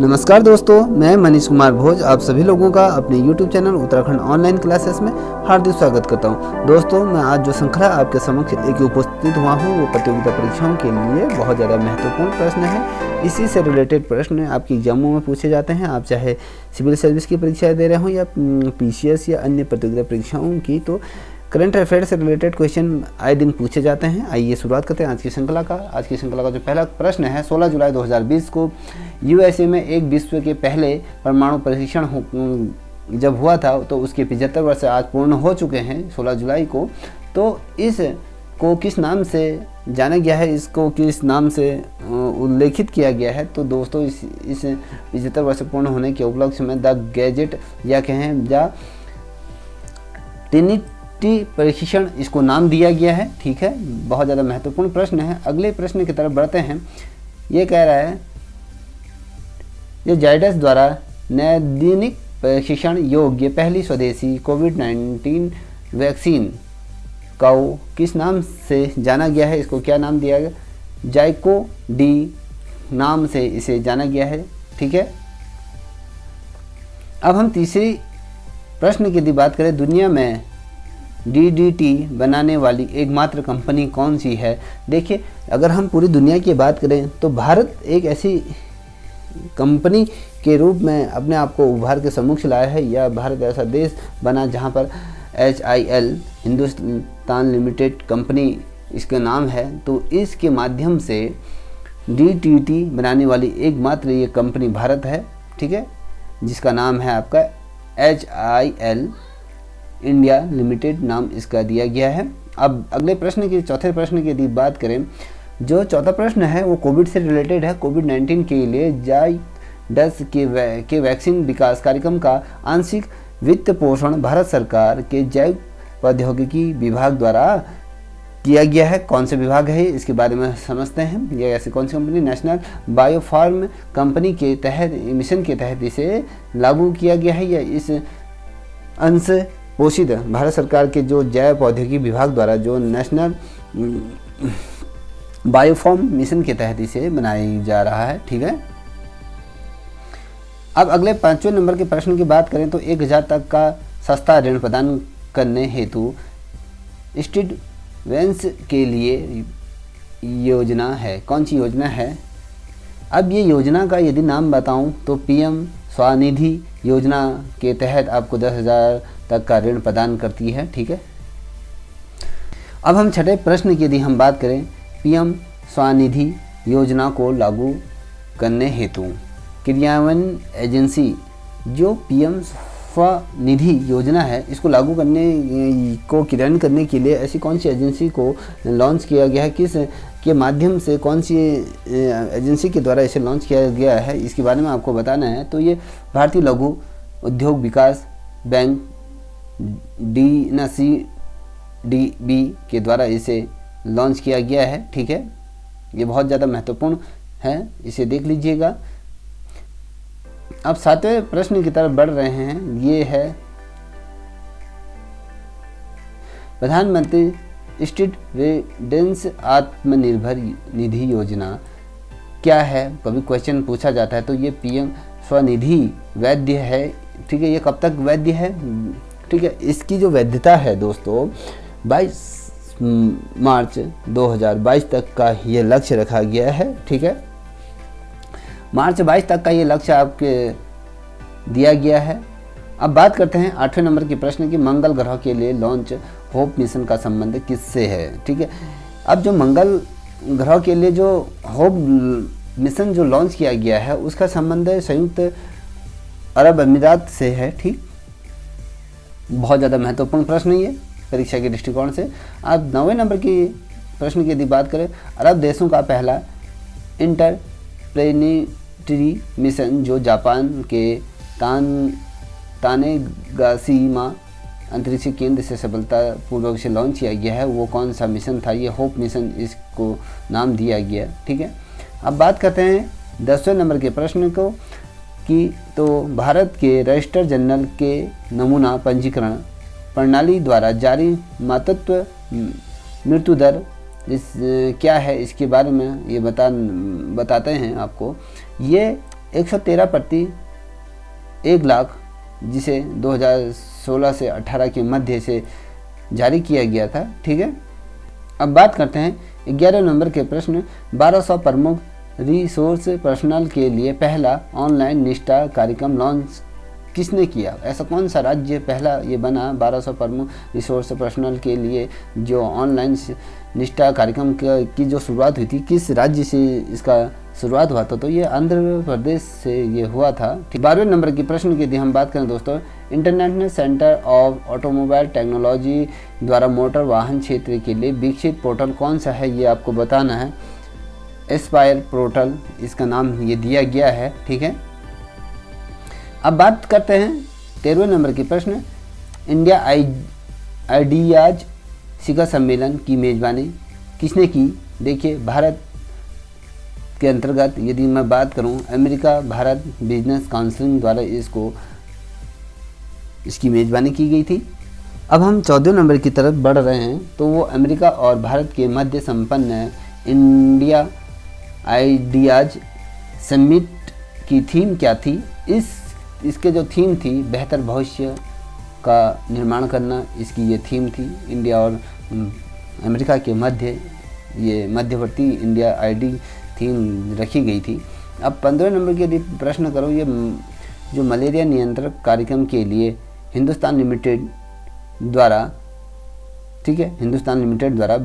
नमस्कार दोस्तों, मैं मनीष कुमार भोज आप सभी लोगों का अपने YouTube channel Uttarakhand online classes में हार्दिक स्वागत करता हूं। दोस्तों, मैं आज जो श्रृंखला आपके समक्ष एक उपस्थित हुआ हूं वो प्रतियोगिता परीक्षाओं के लिए बहुत ज़्यादा महत्वपूर्ण प्रश्न है। इसी से रिलेटेड प्रश्न आपकी एग्जामों में पूछे जाते हैं। आप चाहे सिविल सर्विस की परीक्षाएँ दे रहे हो या PCS या अन्य प्रतियोगिता परीक्षाओं की, तो करंट अफेयर से रिलेटेड क्वेश्चन आए दिन पूछे जाते हैं। आइए शुरुआत करते हैं आज की श्रृंखला का। आज की श्रृंखला का जो पहला प्रश्न है, 16 जुलाई 2020 को USA में एक विश्व के पहले परमाणु परीक्षण जब हुआ था तो उसके 75 वर्ष आज पूर्ण हो चुके हैं 16 जुलाई को। तो इस को किस नाम से जाना गया है, इसको किस नाम से उल्लेखित किया गया है? तो दोस्तों इस 75 वर्ष पूर्ण होने के उपलक्ष्य में द गैजेट या कहें द ट्रिनिटी परीक्षण इसको नाम दिया गया है। ठीक है, बहुत ज़्यादा महत्वपूर्ण प्रश्न है। अगले प्रश्न की तरफ बढ़ते हैं। ये कह रहा है ये जायडस द्वारा नैदानिक परीक्षण योग्य पहली स्वदेशी कोविड-19 वैक्सीन को किस नाम से जाना गया है? इसको क्या नाम दिया गया? जाइको डी नाम से इसे जाना गया है। ठीक है, अब हम तीसरी प्रश्न की यदि बात करें, दुनिया में DDT बनाने वाली एकमात्र कंपनी कौन सी है? देखिए, अगर हम पूरी दुनिया की बात करें तो भारत एक ऐसी कंपनी के रूप में अपने आप को उभार के सम्मुख लाया है, या भारत ऐसा देश बना जहां पर HIL हिंदुस्तान लिमिटेड कंपनी इसका नाम है। तो इसके माध्यम से DDT बनाने वाली एकमात्र ये कंपनी भारत है। ठीक है, जिसका नाम है आपका HIL इंडिया लिमिटेड नाम इसका दिया गया है। अब अगले प्रश्न की चौथे प्रश्न की यदि बात करें, जो चौथा प्रश्न है वो कोविड से रिलेटेड है। कोविड-19 के लिए जायडस के वैक्सीन विकास कार्यक्रम का आंशिक वित्त पोषण भारत सरकार के जैव प्रौद्योगिकी विभाग द्वारा किया गया है। कौन से विभाग है इसके बारे में समझते हैं। ये ऐसी कौन सी कंपनी? नेशनल बायोफार्म कंपनी के तहत मिशन के तहत इसे लागू किया गया है, या इस अंश पोषित भारत सरकार के जो जैव प्रौद्योगिकी विभाग द्वारा जो नेशनल बायोफार्म मिशन के तहत इसे बनाया जा रहा है। ठीक है, अब अगले 5वें नंबर के प्रश्न की बात करें तो 1000 तक का सस्ता ऋण प्रदान करने हेतु स्टूडेंट्स के लिए योजना है। कौन सी योजना है? अब ये योजना का यदि नाम बताऊं तो PM स्वनिधि योजना के तहत आपको 10,000 तक का ऋण प्रदान करती है। ठीक है, अब हम छठे प्रश्न की यदि हम बात करें, PM स्वनिधि योजना को लागू करने हेतु क्रियान्वयन एजेंसी, जो PM स्वनिधि योजना है इसको लागू करने को क्रियान्वयन करने के लिए ऐसी कौन सी एजेंसी को लॉन्च किया गया है? किस के माध्यम से, कौन सी एजेंसी के द्वारा इसे लॉन्च किया गया है, इसके बारे में आपको बताना है। तो ये भारतीय लघु उद्योग विकास बैंक CDB के द्वारा इसे लॉन्च किया गया है। ठीक है, ये बहुत ज़्यादा महत्वपूर्ण है, इसे देख लीजिएगा। अब 7वें प्रश्न की तरफ बढ़ रहे हैं। ये है प्रधानमंत्री स्टूडेंट्स आत्मनिर्भर निधि योजना क्या है? कभी क्वेश्चन पूछा जाता है। तो ये PM स्वनिधि वैध है। ठीक है, ये कब तक वैध है? ठीक है, इसकी जो वैधता है दोस्तों 22 मार्च 2022 तक का ये लक्ष्य रखा गया है। ठीक है, मार्च 22 तक का ये लक्ष्य आपके दिया गया है। अब बात करते हैं 8वें नंबर के प्रश्न की, मंगल ग्रह के लिए लॉन्च होप मिशन का संबंध किससे है? ठीक है, अब जो मंगल ग्रह के लिए जो होप मिशन जो लॉन्च किया गया है उसका संबंध संयुक्त अरब अमीरात से है। ठीक, बहुत ज़्यादा महत्वपूर्ण प्रश्न ये परीक्षा के दृष्टिकोण से। अब 9वें नंबर की प्रश्न की यदि बात करें, अरब देशों का पहला इंटरप्लेनेटरी मिशन जो जापान के तानेगाशिमा अंतरिक्ष केंद्र से सफलतापूर्वक से लॉन्च किया गया है, वो कौन सा मिशन था? ये होप मिशन इसको नाम दिया गया। ठीक है, अब बात करते हैं 10वें नंबर के प्रश्न को कि तो भारत के रजिस्टर जनरल के नमूना पंजीकरण प्रणाली द्वारा जारी मातृत्व मृत्यु दर क्या है, इसके बारे में ये बताते हैं आपको। ये 113 प्रति 1,00,000 जिसे 2016 से 18 के मध्य से जारी किया गया था। ठीक है, अब बात करते हैं 11 नंबर के प्रश्न। 1200 प्रमुख रिसोर्स पर्सनल के लिए पहला ऑनलाइन निष्ठा कार्यक्रम लॉन्च किसने किया? ऐसा कौन सा राज्य पहला ये बना 1200 प्रमुख रिसोर्स पर्सनल के लिए जो ऑनलाइन निष्ठा कार्यक्रम की जो शुरुआत हुई थी, किस राज्य से इसका शुरुआत हुआ था? तो ये आंध्र प्रदेश से ये हुआ था। 12वें नंबर की प्रश्न की यदि हम बात करें दोस्तों, international centre of automobile technology द्वारा मोटर वाहन क्षेत्र के लिए विकसित पोर्टल कौन सा है, ये आपको बताना है। एस्पायर पोर्टल इसका नाम ये दिया गया है। ठीक है, अब बात करते हैं 13वें नंबर की प्रश्न। इंडिया आइडियाज शिखर सम्मेलन की मेज़बानी किसने की? देखिए, भारत के अंतर्गत यदि मैं बात करूं, अमेरिका भारत बिजनेस काउंसिल द्वारा इसकी मेज़बानी की गई थी। अब हम 14वें नंबर की तरफ बढ़ रहे हैं, तो वो अमेरिका और भारत के मध्य संपन्न इंडिया आइडियाज समिट की थीम क्या थी? इसके जो थीम थी, बेहतर भविष्य का निर्माण करना, इसकी ये थीम थी। इंडिया और अमेरिका के मध्य ये मध्यवर्ती इंडिया आईडी थीम रखी गई थी। अब 15वें नंबर के यदि प्रश्न करो, ये जो मलेरिया नियंत्रण कार्यक्रम के लिए हिंदुस्तान लिमिटेड द्वारा, ठीक है, हिंदुस्तान लिमिटेड द्वारा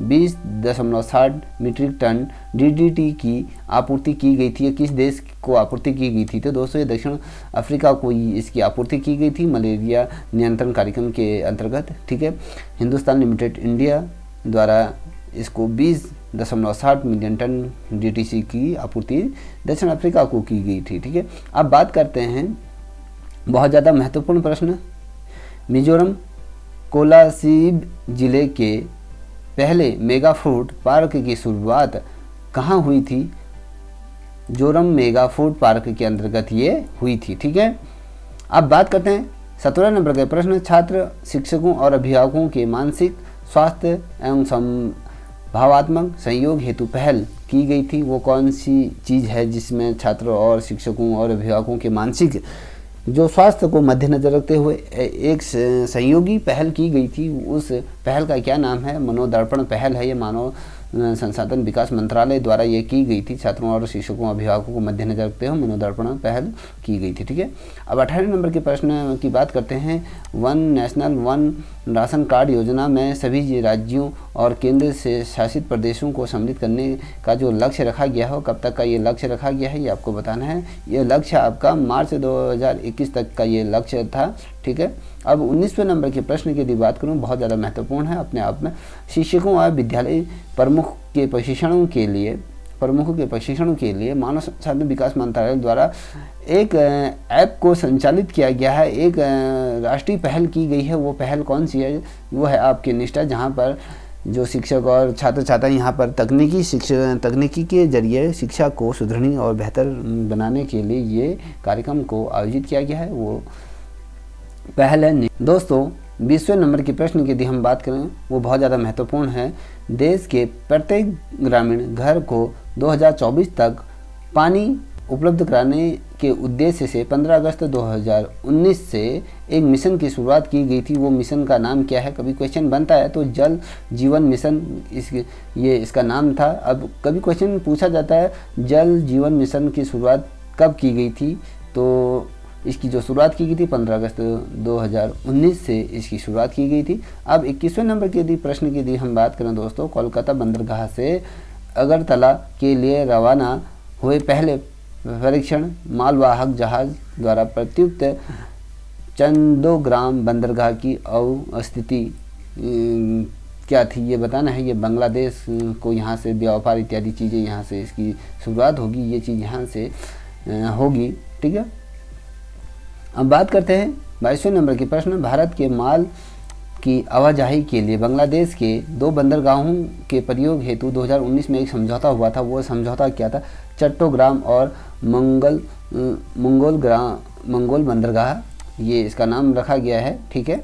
20.60 मीट्रिक टन डीडीटी की आपूर्ति की गई थी। किस देश को आपूर्ति की गई थी? तो दोस्तों ये दक्षिण अफ्रीका को इसकी आपूर्ति की गई थी मलेरिया नियंत्रण कार्यक्रम के अंतर्गत। ठीक है, हिंदुस्तान लिमिटेड इंडिया द्वारा इसको 20.60 मिलियन टन डीटीसी की आपूर्ति दक्षिण अफ्रीका को की गई थी। ठीक है, अब बात करते हैं बहुत ज़्यादा महत्वपूर्ण प्रश्न। मिजोरम कोलासिब जिले के पहले मेगा फूड पार्क की शुरुआत कहाँ हुई थी? जोरम मेगा फूड पार्क के अंतर्गत ये हुई थी। ठीक है, अब बात करते हैं 17 नंबर के प्रश्न। छात्र, शिक्षकों और अभिभावकों के मानसिक स्वास्थ्य एवं भावात्मक सहयोग हेतु पहल की गई थी। वो कौन सी चीज़ है जिसमें छात्रों और शिक्षकों और अभिभावकों के मानसिक जो स्वास्थ्य को मद्देनजर रखते हुए एक सहयोगी पहल की गई थी? उस पहल का क्या नाम है? मनोदर्पण पहल है। ये मानव संसाधन विकास मंत्रालय द्वारा ये की गई थी। छात्रों और शिक्षकों अभिभावकों को मद्देनजर रखते हुए मनोदर्पण पहल की गई थी। ठीक है, अब 18वें नंबर के प्रश्न की बात करते हैं। One national one ration card योजना में सभी राज्यों और केंद्र से शासित प्रदेशों को सम्मिलित करने का जो लक्ष्य रखा गया है, कब तक का ये लक्ष्य रखा गया है, ये आपको बताना है। ये लक्ष्य आपका मार्च 2021 तक का ये लक्ष्य था। ठीक है, अब 19वें नंबर के प्रश्न की यदि बात करूँ, बहुत ज़्यादा महत्वपूर्ण है अपने आप में। शिक्षकों और विद्यालय प्रमुखों के प्रशिक्षणों के लिए मानव संसाधन विकास मंत्रालय द्वारा एक ऐप को संचालित किया गया है। एक राष्ट्रीय पहल की गई है। वो पहल कौन सी है? वो है आपकी निष्ठा, जहाँ पर जो शिक्षक और छात्र छात्रा यहाँ पर तकनीकी के जरिए शिक्षा को सुदृढ़ और बेहतर बनाने के लिए ये कार्यक्रम को आयोजित किया गया है। वो पहल है। दोस्तों 20वें नंबर के प्रश्न की यदि हम बात करें, वो बहुत ज़्यादा महत्वपूर्ण है। देश के प्रत्येक ग्रामीण घर को 2024 तक पानी उपलब्ध कराने के उद्देश्य से 15 अगस्त 2019 से एक मिशन की शुरुआत की गई थी। वो मिशन का नाम क्या है? कभी क्वेश्चन बनता है तो जल जीवन मिशन इसका नाम था। अब कभी क्वेश्चन पूछा जाता है जल जीवन मिशन की शुरुआत कब की गई थी? तो इसकी जो शुरुआत की गई थी 15 अगस्त 2019 से इसकी शुरुआत की गई थी। अब 21वें नंबर के यदि प्रश्न की यदि हम बात करें दोस्तों, कोलकाता बंदरगाह से अगरतला के लिए रवाना हुए पहले परीक्षण मालवाहक जहाज द्वारा प्रत्युक्त चंदोग्राम बंदरगाह की अवस्थिति क्या थी? ये बताना है। ये बांग्लादेश को यहाँ से व्यापार इत्यादि चीज़ें यहाँ से इसकी शुरुआत होगी, ये चीज़ यहाँ से होगी। ठीक है, अब बात करते हैं 22वें नंबर के प्रश्न। भारत के माल की आवाजाही के लिए बांग्लादेश के 2 बंदरगाहों के प्रयोग हेतु 2019 में एक समझौता हुआ था। वो समझौता क्या था? चट्टोग्राम और मंगोल बंदरगाह, ये इसका नाम रखा गया है। ठीक है,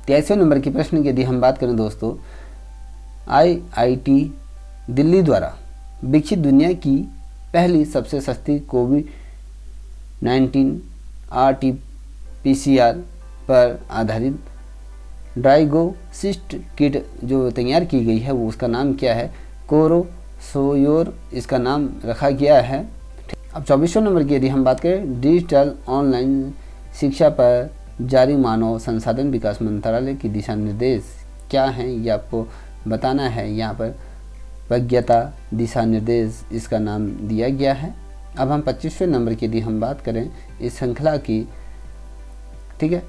23वें नंबर के प्रश्न की यदि हम बात करें दोस्तों, IIT दिल्ली द्वारा विकसित दुनिया की पहली सबसे सस्ती कोविड-19 RT-PCR पर आधारित डाइगोसिस्ट किट जो तैयार की गई है वो उसका नाम क्या है? कोरोसोयोर इसका नाम रखा गया है। अब 24वें नंबर की यदि हम बात करें, डिजिटल ऑनलाइन शिक्षा पर जारी मानव संसाधन विकास मंत्रालय की दिशा निर्देश क्या हैं, ये आपको बताना है। यहाँ पर प्रज्ञता दिशा निर्देश इसका नाम दिया गया है। अब हम 25वें नंबर की यदि हम बात करें इस श्रृंखला की, ठीक है,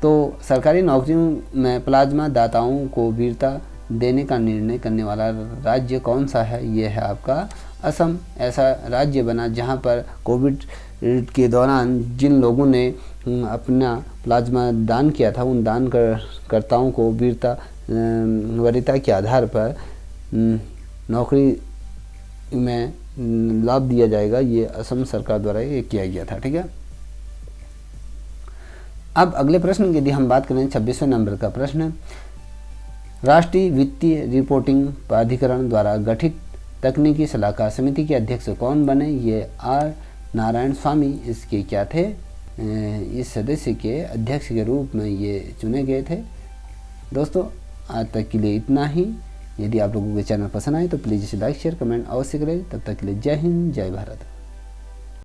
तो सरकारी नौकरियों में प्लाज्मा दाताओं को वीरता देने का निर्णय करने वाला राज्य कौन सा है? ये है आपका असम। ऐसा राज्य बना जहां पर कोविड के दौरान जिन लोगों ने अपना प्लाज्मा दान किया था उन दान कर्ताओं को वरीयता के आधार पर नौकरी में लाभ दिया जाएगा। ये असम सरकार द्वारा ये किया गया था, ठीक है। अब अगले प्रश्न की यदि हम बात करें 26वें नंबर का प्रश्न, राष्ट्रीय वित्तीय रिपोर्टिंग प्राधिकरण द्वारा गठित तकनीकी सलाहकार समिति के अध्यक्ष कौन बने? ये आर नारायण स्वामी इसके क्या थे? इस सदस्य के अध्यक्ष के रूप में ये चुने गए थे। दोस्तों आज तक के लिए इतना ही। यदि आप लोगों के चैनल पसंद आए तो प्लीज़ इसे लाइक शेयर कमेंट अवश्य करें। तब तक के लिए जय हिंद जय भारत।